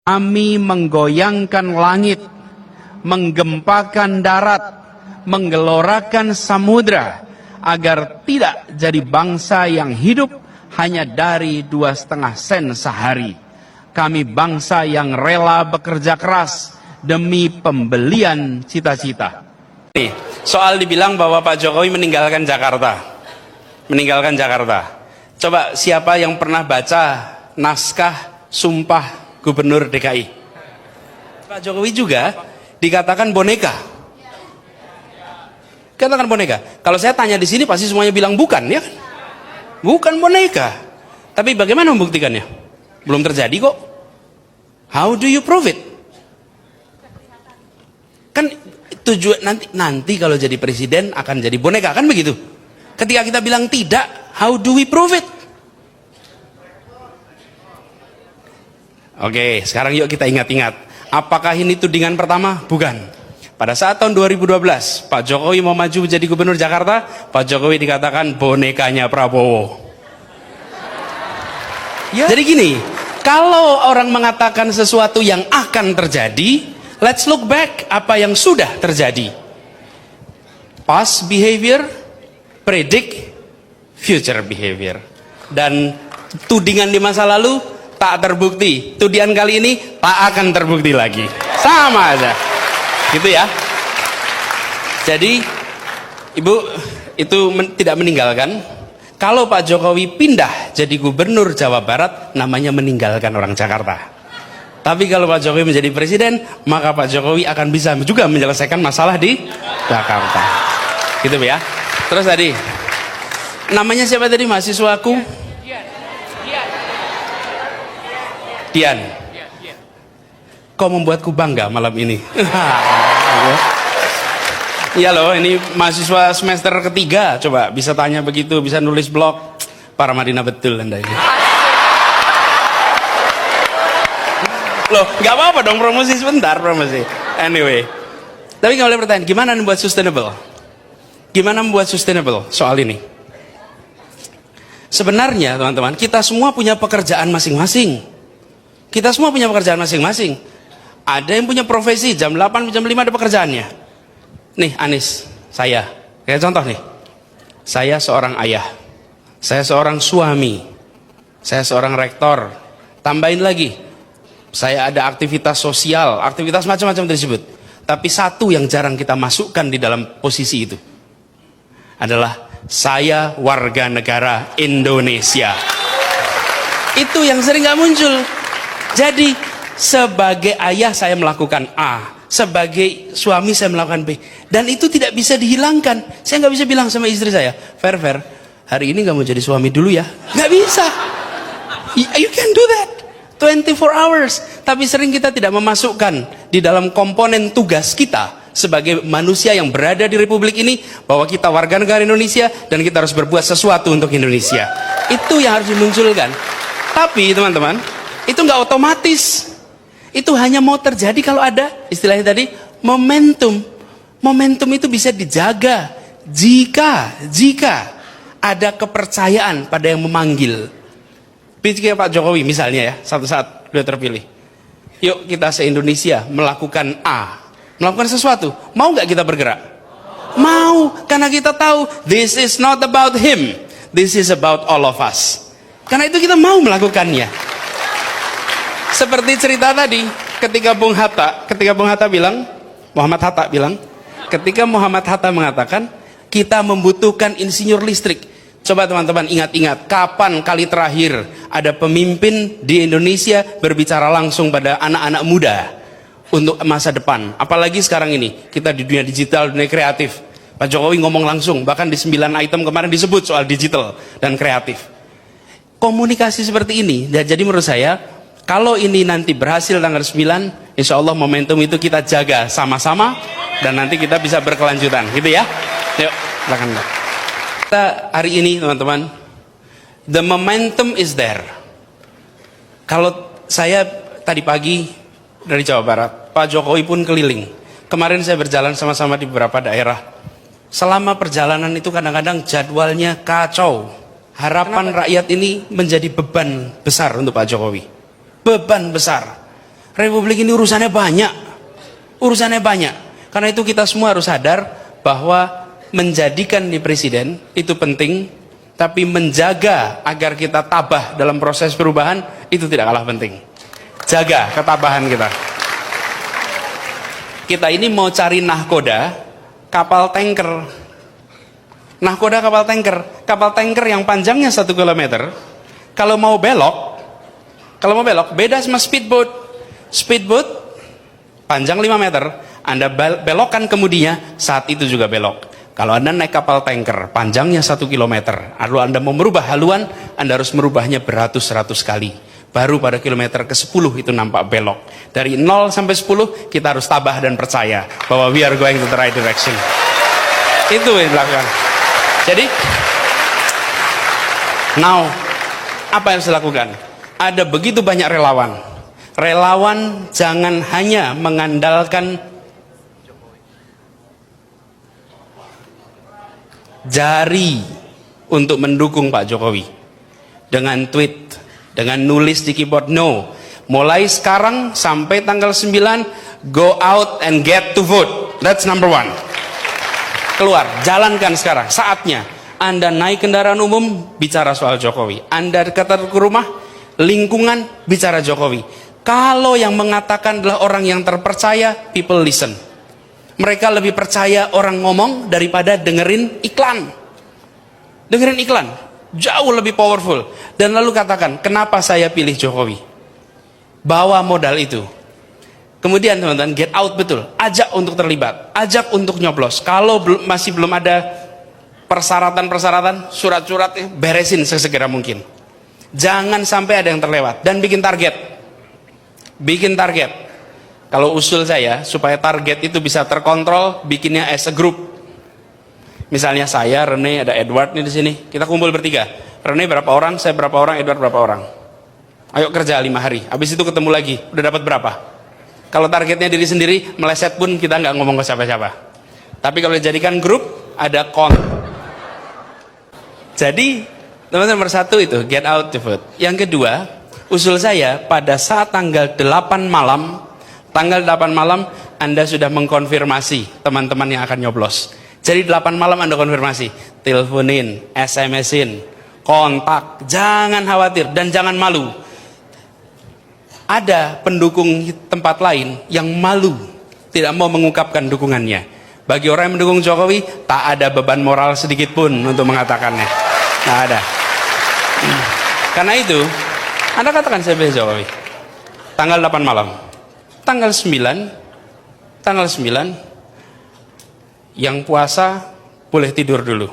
Kami menggoyangkan langit, menggempakan darat, menggelorakan samudra, agar tidak jadi bangsa yang hidup hanya dari 2,5 sen sehari. Kami bangsa yang rela bekerja keras demi pembelian cita-cita. Nih, soal dibilang bahwa Pak Jokowi meninggalkan Jakarta. Meninggalkan Jakarta. Coba siapa yang pernah baca naskah Sumpah Gubernur DKI? Pak Jokowi juga dikatakan boneka. Katakan boneka. Kalau saya tanya di sini pasti semuanya bilang bukan, ya kan? Bukan boneka. Tapi bagaimana membuktikannya? Belum terjadi kok. How do you prove it? Kan tujuan nanti kalau jadi presiden akan jadi boneka, kan begitu? Ketika kita bilang tidak, how do we prove it? Oke, sekarang yuk kita ingat-ingat. Apakah ini tudingan pertama? Bukan. Pada saat tahun 2012, Pak Jokowi mau maju menjadi gubernur Jakarta, Pak Jokowi dikatakan bonekanya Prabowo. Ya. Jadi gini, kalau orang mengatakan sesuatu yang akan terjadi, let's look back apa yang sudah terjadi. Past behavior, predict future behavior. Dan tudingan di masa lalu tak terbukti, tudingan kali ini tak akan terbukti lagi, sama aja gitu ya. Jadi Ibu itu tidak meninggalkan. Kalau Pak Jokowi pindah jadi gubernur Jawa Barat, namanya meninggalkan orang Jakarta. Tapi kalau Pak Jokowi menjadi presiden, maka Pak Jokowi akan bisa juga menyelesaikan masalah di Jakarta, gitu ya. Terus tadi namanya siapa tadi mahasiswaku? Dian, kau membuatku bangga malam ini. Iya loh, ini mahasiswa semester ketiga. Coba bisa tanya begitu, bisa nulis blog. Para Madinah betul Anda ini. Loh, nggak apa-apa dong, promosi sebentar, promosi. Anyway, tapi kalau pertanyaan, gimana membuat sustainable? Gimana membuat sustainable soal ini? Sebenarnya teman-teman, kita semua punya pekerjaan masing-masing. Kita semua punya pekerjaan masing-masing. Ada yang punya profesi, jam 8, jam 5 ada pekerjaannya. Nih Anies, saya, kayak contoh nih. Saya seorang ayah. Saya seorang suami. Saya seorang rektor. Tambahin lagi, saya ada aktivitas sosial, aktivitas macam-macam disebut. Tapi satu yang jarang kita masukkan di dalam posisi itu adalah saya warga negara Indonesia. Itu yang sering gak muncul. Jadi sebagai ayah saya melakukan A, sebagai suami saya melakukan B, dan itu tidak bisa dihilangkan. Saya nggak bisa bilang sama istri saya, Fer, hari ini nggak mau jadi suami dulu ya, nggak bisa. You can do that 24 hours. Tapi sering kita tidak memasukkan di dalam komponen tugas kita sebagai manusia yang berada di Republik ini, bahwa kita warga negara Indonesia dan kita harus berbuat sesuatu untuk Indonesia. Itu yang harus dimunculkan. Tapi teman-teman, itu nggak otomatis. Itu hanya mau terjadi kalau ada istilahnya tadi momentum. Momentum itu bisa dijaga jika ada kepercayaan pada yang memanggil. Pikir Pak Jokowi misalnya ya, satu saat beliau terpilih. Yuk kita se-Indonesia melakukan A, melakukan sesuatu. Mau nggak kita bergerak? Mau, karena kita tahu this is not about him, this is about all of us. Karena itu kita mau melakukannya. Seperti cerita tadi, ketika Bung Hatta bilang, Muhammad Hatta bilang, ketika Muhammad Hatta mengatakan, kita membutuhkan insinyur listrik. Coba teman-teman ingat-ingat, kapan kali terakhir ada pemimpin di Indonesia berbicara langsung pada anak-anak muda untuk masa depan. Apalagi sekarang ini, kita di dunia digital, dunia kreatif. Pak Jokowi ngomong langsung, bahkan di 9 item kemarin disebut soal digital dan kreatif. Komunikasi seperti ini, jadi menurut saya, kalau ini nanti berhasil tanggal 9, insya Allah momentum itu kita jaga sama-sama, dan nanti kita bisa berkelanjutan, gitu ya. Yuk, silakan. Kita hari ini teman-teman, the momentum is there. Kalau saya tadi pagi dari Jawa Barat, Pak Jokowi pun keliling. Kemarin saya berjalan sama-sama di beberapa daerah. Selama perjalanan itu kadang-kadang jadwalnya kacau. Harapan rakyat ini menjadi beban besar untuk Pak Jokowi. Beban besar. Republik ini urusannya banyak. Urusannya banyak. Karena itu kita semua harus sadar bahwa menjadikan di presiden itu penting, tapi menjaga agar kita tabah dalam proses perubahan itu tidak kalah penting. Jaga ketabahan kita. Kita ini mau cari nahkoda kapal tanker. Nahkoda kapal tanker. Kapal tanker yang panjangnya 1 kilometer. Kalau mau belok beda sama speedboat. Speedboat panjang 5 meter. Anda belokkan kemudinya, saat itu juga belok. Kalau Anda naik kapal tanker, panjangnya 1 kilometer, lalu Anda mau merubah haluan, Anda harus merubahnya beratus-ratus kali. Baru pada kilometer ke-10 itu nampak belok. Dari 0 sampai 10, kita harus tabah dan percaya bahwa we are going to the right direction. Itu yang dilakukan. Jadi, now, apa yang harus dilakukan? Ada begitu banyak relawan. Relawan jangan hanya mengandalkan jari untuk mendukung Pak Jokowi dengan tweet, dengan nulis di keyboard. No, mulai sekarang sampai tanggal 9, go out and get to vote. That's number 1. Keluar, jalankan sekarang, saatnya. Anda naik kendaraan umum, bicara soal Jokowi. Anda dekat ke rumah, lingkungan, bicara Jokowi. Kalau yang mengatakan adalah orang yang terpercaya, people listen. Mereka lebih percaya orang ngomong daripada dengerin iklan. Dengerin iklan, jauh lebih powerful. Dan lalu katakan, kenapa saya pilih Jokowi? Bawa modal itu. Kemudian teman-teman, get out betul. Ajak untuk terlibat, ajak untuk nyoblos. Kalau masih belum ada persyaratan-persyaratan, surat-suratnya beresin sesegera mungkin. Jangan sampai ada yang terlewat. Dan bikin target. Bikin target. Kalau usul saya, supaya target itu bisa terkontrol, bikinnya as a group. Misalnya saya, Rene, ada Edward nih di sini. Kita kumpul bertiga. Rene berapa orang, saya berapa orang, Edward berapa orang. Ayo kerja 5 hari. Habis itu ketemu lagi. Udah dapat berapa? Kalau targetnya diri sendiri, meleset pun kita nggak ngomong ke siapa-siapa. Tapi kalau dijadikan grup, ada Jadi, teman-teman, nomor 1 itu, get out to vote. Yang kedua, usul saya pada saat tanggal 8 malam, Anda sudah mengkonfirmasi teman-teman yang akan nyoblos. Jadi 8 malam Anda konfirmasi, teleponin, SMS-in, kontak, jangan khawatir dan jangan malu. Ada pendukung tempat lain yang malu, tidak mau mengungkapkan dukungannya. Bagi orang yang mendukung Jokowi, tak ada beban moral sedikit pun untuk mengatakannya. Tidak ada. Karena itu, Anda katakan saya pilih Jokowi. Tanggal 8 malam. Tanggal 9, yang puasa boleh tidur dulu.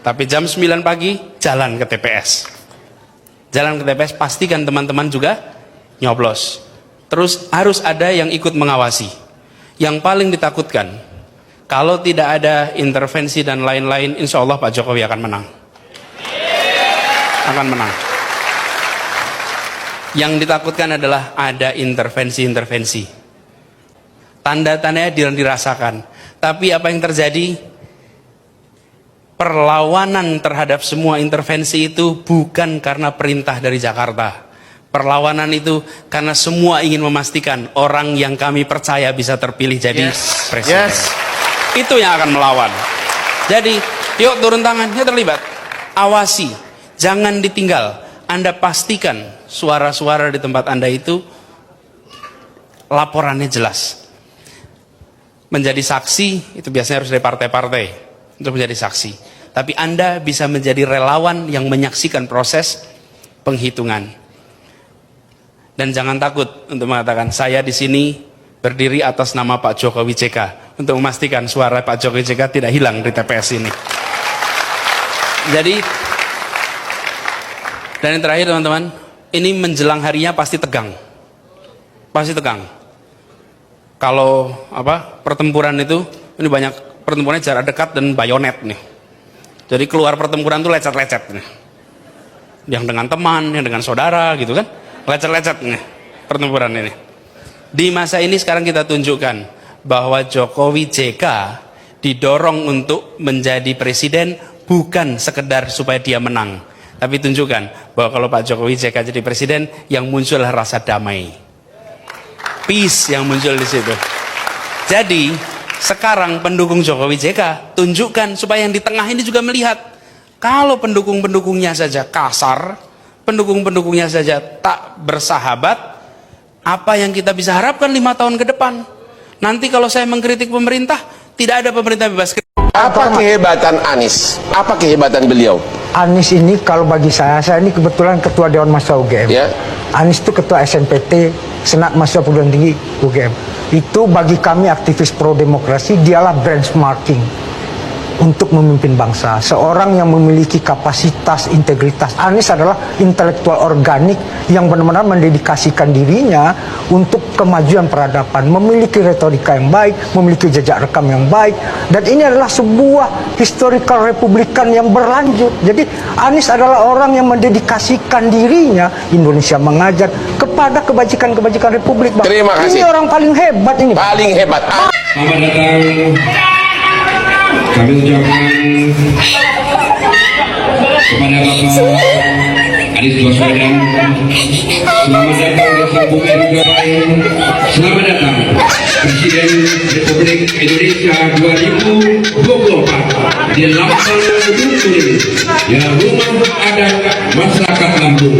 Tapi jam 9 pagi, jalan ke TPS. Jalan ke TPS, pastikan teman-teman juga nyoblos. Terus harus ada yang ikut mengawasi. Yang paling ditakutkan, kalau tidak ada intervensi dan lain-lain, insya Allah Pak Jokowi akan menang. Akan menang. Yang ditakutkan adalah ada intervensi-intervensi. Tanda-tandanya dirasakan. Tapi apa yang terjadi? Perlawanan terhadap semua intervensi itu bukan karena perintah dari Jakarta. Perlawanan itu karena semua ingin memastikan orang yang kami percaya bisa terpilih jadi presiden. Itu yang akan melawan. Jadi, yuk turun tangan, yuk terlibat. Awasi, jangan ditinggal. Anda pastikan suara-suara di tempat Anda itu laporannya jelas. Menjadi saksi itu biasanya harus dari partai-partai untuk menjadi saksi. Tapi Anda bisa menjadi relawan yang menyaksikan proses penghitungan. Dan jangan takut untuk mengatakan saya di sini berdiri atas nama Pak Jokowi JK untuk memastikan suara Pak Jokowi JK tidak hilang di TPS ini. Jadi, dan yang terakhir teman-teman, ini menjelang harinya pasti tegang. Pasti tegang. Kalau pertempuran itu, ini banyak pertempurannya jarak dekat dan bayonet nih. Jadi keluar pertempuran tuh lecet-lecet nih. Yang dengan teman, yang dengan saudara gitu kan. Lecet-lecet nih pertempuran ini. Di masa ini sekarang kita tunjukkan bahwa Jokowi JK didorong untuk menjadi presiden bukan sekedar supaya dia menang. Tapi tunjukkan bahwa kalau Pak Jokowi JK jadi presiden, yang muncul adalah rasa damai. peace yang muncul di situ. Jadi sekarang pendukung Jokowi JK tunjukkan supaya yang di tengah ini juga melihat, kalau pendukung-pendukungnya saja kasar, pendukung-pendukungnya saja tak bersahabat, apa yang kita bisa harapkan 5 tahun ke depan? Nanti kalau saya mengkritik pemerintah, tidak ada pemerintah bebas kritik. Apa kehebatan Anies? Apa kehebatan beliau? Anies ini kalau bagi saya ini kebetulan ketua Dewan Mahasiswa UGM. Ya. Anies itu ketua SNPT, Senat Mahasiswa Perguruan Tinggi UGM. Itu bagi kami aktivis pro demokrasi, dialah benchmarking untuk memimpin bangsa. Seorang yang memiliki kapasitas, integritas. Anies adalah intelektual organik yang benar-benar mendedikasikan dirinya untuk kemajuan peradaban, memiliki retorika yang baik, memiliki jejak rekam yang baik, dan ini adalah sebuah historical republikan yang berlanjut. Jadi Anies adalah orang yang mendedikasikan dirinya, Indonesia mengajar, kepada kebajikan-kebajikan republik. Terima kasih. Ini orang paling hebat ini. Paling hebat. Selamat datang. Kami ucapkan kepada Bapak Anies Baswedan, selamat datang di Kabupaten Garai. Selamat datang Presiden Republik Indonesia 2024 di Lampung Dukuh, ya rumah adat masyarakat Lampung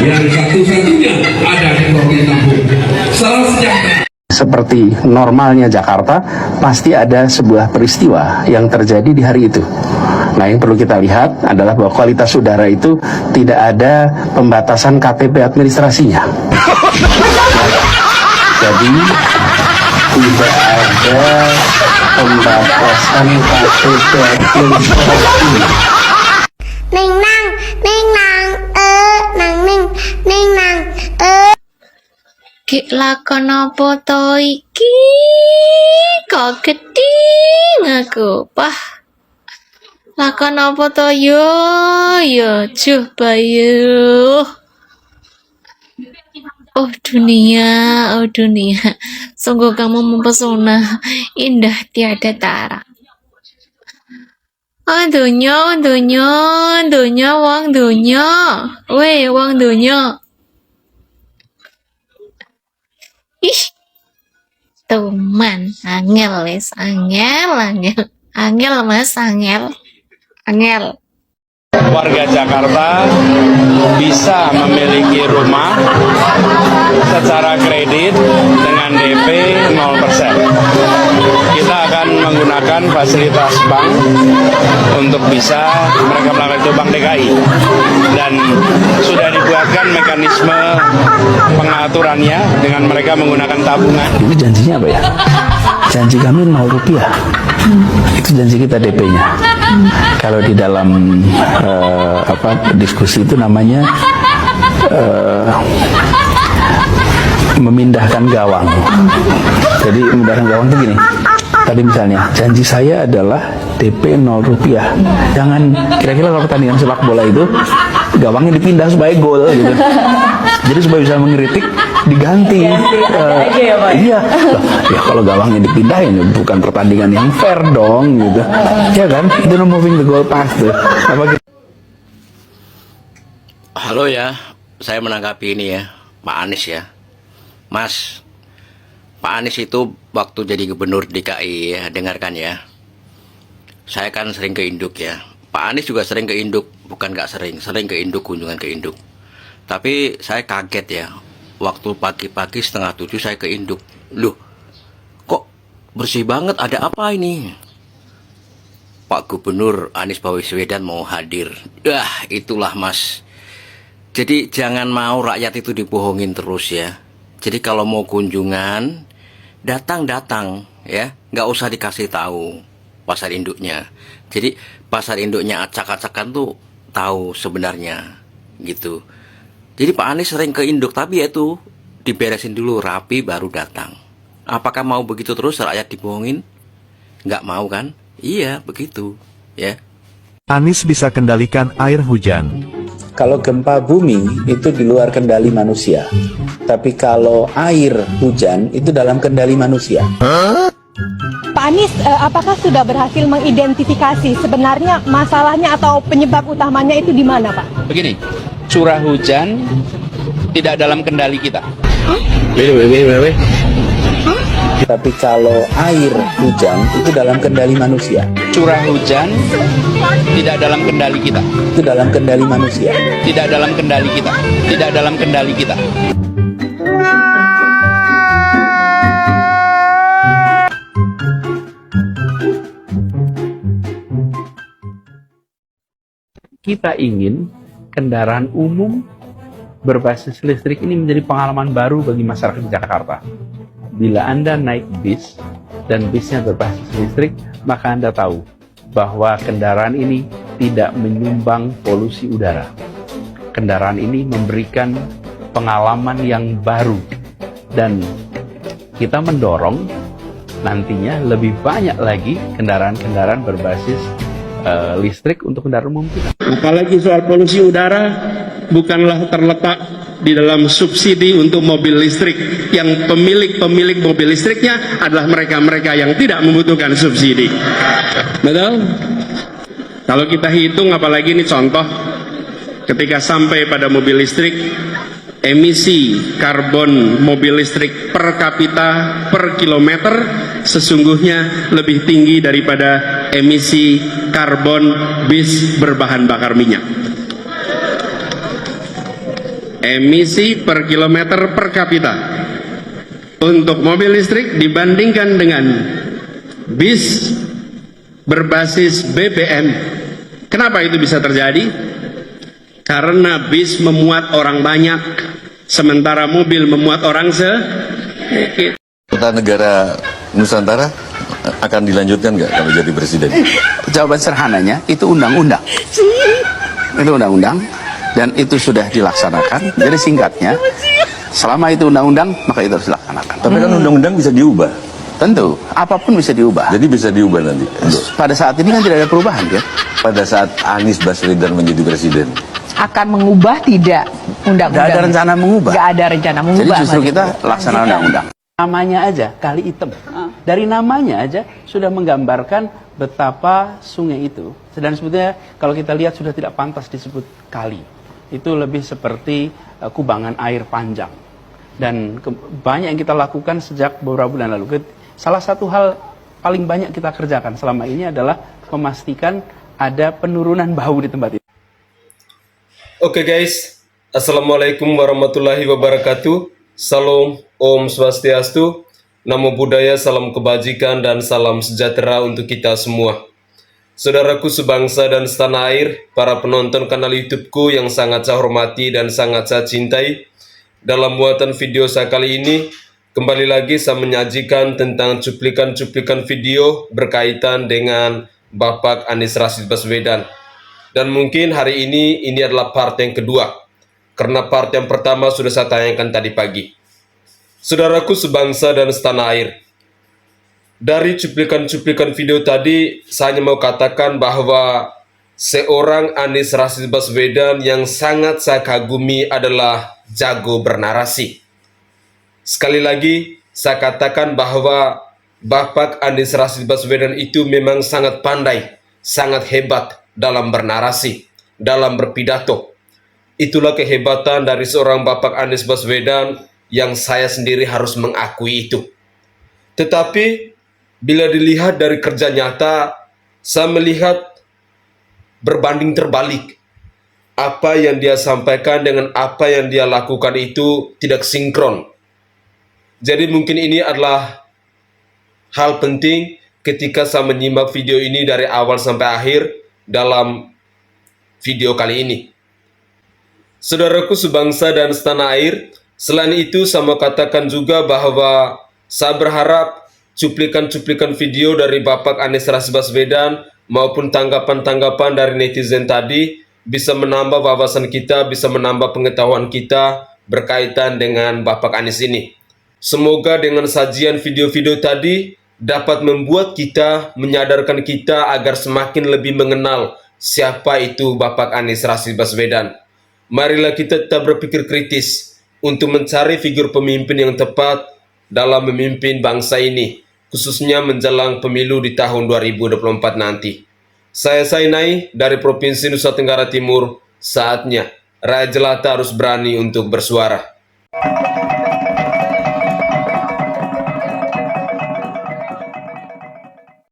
yang satu-satunya ada di Provinsi Lampung. Salam sejahtera. Seperti normalnya Jakarta, pasti ada sebuah peristiwa yang terjadi di hari itu. Nah, yang perlu kita lihat adalah bahwa kualitas udara itu tidak ada pembatasan KTP administrasinya. Jadi tidak ada pembatasan KTP administrasinya. Neng nang, nang nang, Ki lakon apa to iki? Kok geding aku, Pah. Lakon apa to yo? Yo, coba yo. Oh dunia, sungguh kamu mempesona, indah tiada tara. Oh dunia, wong dunia, weh wong dunia. Ih, teman, angel mas, angel. Warga Jakarta bisa memiliki rumah secara kredit dengan DP 0%. Kita akan menggunakan fasilitas bank untuk bisa mereka melakukan itu, Bank DKI, dan sudah dibuatkan mekanisme pengaturannya dengan mereka menggunakan tabungan. Itu janjinya apa ya? Janji kami 0 rupiah. Itu janji kita DP-nya. Kalau di dalam diskusi itu namanya memindahkan gawang. Jadi memindahkan gawang itu gini. Tadi misalnya, janji saya adalah DP 0 rupiah. Jangan, kira-kira kalau pertandingan sepak bola itu gawangnya dipindah supaya gol gitu. Jadi supaya bisa mengkritik diganti. Iya. Ya kalau gawangnya dipindahin bukan pertandingan yang fair dong gitu. Ya kan? Itu no moving the goal pass tuh. Apa gitu? Halo ya, saya menanggapi ini ya, Pak Anies ya. Mas, Pak Anies itu waktu jadi gubernur DKI ya, dengarkan ya. Saya kan sering ke Induk ya. Pak Anies juga sering ke Induk, bukan nggak sering ke Induk, kunjungan ke Induk. Tapi saya kaget ya, waktu pagi-pagi 6:30 saya ke Induk. Loh, kok bersih banget, ada apa ini? Pak Gubernur Anies Baswedan mau hadir. Itulah mas. Jadi jangan mau rakyat itu dibohongin terus ya. Jadi kalau mau kunjungan, datang ya, nggak usah dikasih tahu pasar induknya. Jadi pasar induknya acak-acakan tuh tahu sebenarnya gitu. Jadi Pak Anies sering ke induk, tapi ya itu diberesin dulu rapi baru datang. Apakah mau begitu terus rakyat dibohongin? Nggak mau kan? Iya begitu ya. Anies bisa kendalikan air hujan. Kalau gempa bumi itu di luar kendali manusia. Tapi kalau air hujan itu dalam kendali manusia. Pak Anies, apakah sudah berhasil mengidentifikasi sebenarnya masalahnya atau penyebab utamanya itu di mana, Pak? Begini, curah hujan tidak dalam kendali kita. Wait. Tapi kalau air hujan itu dalam kendali manusia. Curah hujan tidak dalam kendali kita. Itu dalam kendali manusia. Tidak dalam kendali kita. Tidak dalam kendali kita. Kita ingin kendaraan umum berbasis listrik ini menjadi pengalaman baru bagi masyarakat Jakarta. Bila Anda naik bis dan bisnya berbasis listrik, maka Anda tahu bahwa kendaraan ini tidak menyumbang polusi udara. Kendaraan ini memberikan pengalaman yang baru dan kita mendorong nantinya lebih banyak lagi kendaraan-kendaraan berbasis listrik untuk kendaraan umum kita. Apalagi soal polusi udara bukanlah terletak di dalam subsidi untuk mobil listrik. Yang pemilik mobil listriknya adalah mereka-mereka yang tidak membutuhkan subsidi. Betul? Kalau kita hitung, apalagi ini contoh, ketika sampai pada mobil listrik, emisi karbon mobil listrik per kapita per kilometer sesungguhnya lebih tinggi daripada emisi karbon bis berbahan bakar minyak. Emisi per kilometer per kapita untuk mobil listrik dibandingkan dengan bis berbasis BBM. Kenapa itu bisa terjadi? Karena bis memuat orang banyak, sementara mobil memuat orang sedikit. Kota negara Nusantara akan dilanjutkan nggak kalau jadi presiden? Jawaban sederhananya, itu undang-undang. Itu undang-undang dan itu sudah dilaksanakan. Jadi singkatnya, selama itu undang-undang, maka itu harus dilaksanakan. Tapi kan undang-undang bisa diubah. Tentu, apapun bisa diubah. Jadi bisa diubah nanti. Pada saat ini kan tidak ada perubahan, ya. Pada saat Anies Baswedan menjadi presiden, Akan mengubah tidak undang-undang? Tidak ada rencana mengubah. Nggak ada rencana mengubah. Jadi justru kita maksudnya. laksanakan undang-undang. Namanya aja kali hitam. Dari namanya aja sudah menggambarkan betapa sungai itu. Dan sebetulnya kalau kita lihat sudah tidak pantas disebut kali. Itu lebih seperti kubangan air panjang. Dan banyak yang kita lakukan sejak beberapa bulan lalu. Salah satu hal paling banyak kita kerjakan selama ini adalah memastikan ada penurunan bau di tempat itu. Oke guys, Assalamualaikum warahmatullahi wabarakatuh. Salam, Om Swastiastu, Namo Buddhaya, salam kebajikan dan salam sejahtera untuk kita semua. Saudaraku sebangsa dan setanah air, para penonton kanal YouTubeku yang sangat saya hormati dan sangat saya cintai. Dalam muatan video saya kali ini, kembali lagi saya menyajikan tentang cuplikan-cuplikan video berkaitan dengan Bapak Anies Rashid Baswedan. Dan mungkin hari ini adalah part yang kedua, karena part yang pertama sudah saya tayangkan tadi pagi. Saudaraku sebangsa dan setanah air, dari cuplikan-cuplikan video tadi, saya hanya mau katakan bahwa seorang Anies Rashid Baswedan yang sangat saya kagumi adalah jago bernarasi. Sekali lagi, saya katakan bahwa Bapak Anies Rashid Baswedan itu memang sangat pandai, sangat hebat dalam bernarasi, dalam berpidato. Itulah kehebatan dari seorang Bapak Anies Baswedan yang saya sendiri harus mengakui itu. Tetapi bila dilihat dari kerja nyata, saya melihat berbanding terbalik. Apa yang dia sampaikan dengan apa yang dia lakukan itu tidak sinkron. Jadi mungkin ini adalah hal penting ketika saya menyimak video ini dari awal sampai akhir dalam video kali ini. Saudaraku sebangsa dan setanah air, selain itu saya mau katakan juga bahwa saya berharap cuplikan-cuplikan video dari Bapak Anies Rashid Baswedan maupun tanggapan-tanggapan dari netizen tadi bisa menambah wawasan kita, bisa menambah pengetahuan kita berkaitan dengan Bapak Anies ini. Semoga dengan sajian video-video tadi dapat membuat kita, menyadarkan kita agar semakin lebih mengenal siapa itu Bapak Anies Rashid Baswedan. Marilah kita tetap berpikir kritis untuk mencari figur pemimpin yang tepat dalam memimpin bangsa ini, khususnya menjelang pemilu di tahun 2024 nanti. Saya Sainai dari Provinsi Nusa Tenggara Timur, saatnya rakyat jelata harus berani untuk bersuara.